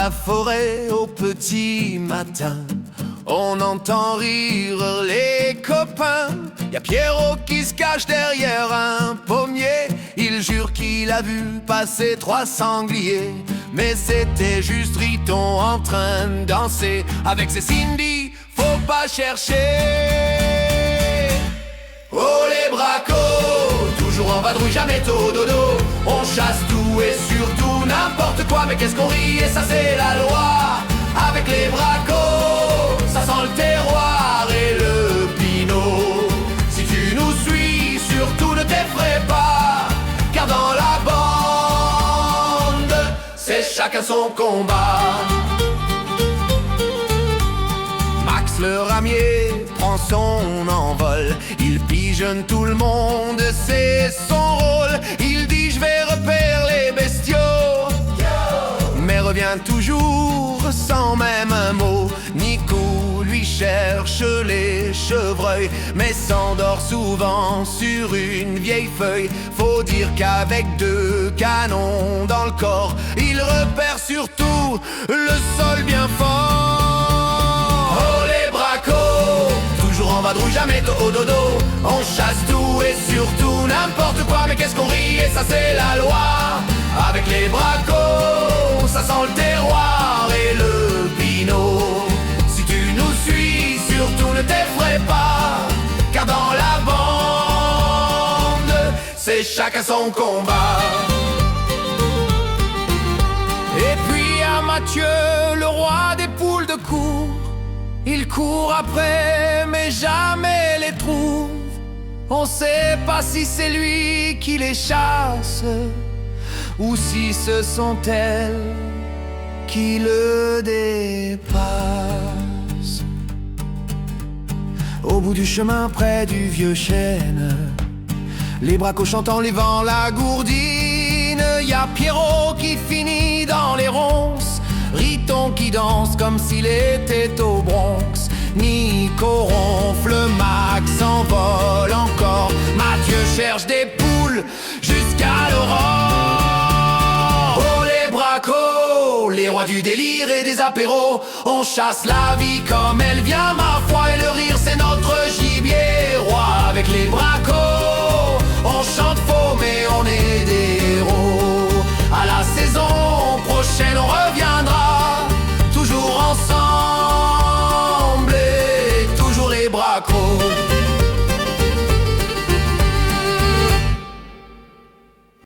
la forêt au petit matin, on entend rire les copains. Y'a Pierrot qui se cache derrière un pommier. Il jure qu'il a vu passer 3 sangliers. Mais c'était juste Riton en train de danser avec ses Cindy, faut pas chercher. Oh les bracos, toujours en vadrouille, jamais tôt dodo. On chasse tout et surtout n'importe quoi. Mais qu'est-ce qu'on rit, et ça c'est la loi. Avec les bracos, ça sent le terroir et le pinot. Si tu nous suis, surtout ne t'effraie pas, car dans la bande, c'est chacun son combat. Max le ramier prend son envol. Il pigeonne tout le monde, c'est son rôle. Il dit je vais repérer les bestiaux, mais revient toujours sans même un mot. Nico lui cherche les chevreuils, mais s'endort souvent sur une vieille feuille. Faut dire qu'avec 2 canons dans le corps, il repère surtout le sol bien fort. Oh les bracos, toujours en vadrouille, jamais au dodo. On chasse tout et surtout n'importe quoi. Mais qu'est-ce qu'on rit, et ça c'est la loi. Avec les bracos, ça sent le terroir et le pinot. Si tu nous suis, surtout ne t'effraie pas, car dans la bande, c'est chacun son combat. Et puis à Mathieu, le roi des poules de cour. Il court après, mais jamais les trouve. On sait pas si c'est lui qui les chasse, ou si ce sont elles qui le dépassent. Au bout du chemin, près du vieux chêne, les bracos chantant les vents la gourdine. Y'a Pierrot qui finit dans les ronces, Riton qui danse comme s'il était au Bronx. Nico ronfle, Max s'envole encore. Mathieu cherche des poules jusqu'à l'aurore. Oh les bracos, les rois du délire et des apéros. On chasse la vie comme elle vient, ma foi, et le rire c'est notre gibier roi. Avec les bracos, on chante faux mais on est des héros. À la saison prochaine on reviendra, toujours ensemble et toujours les bracos.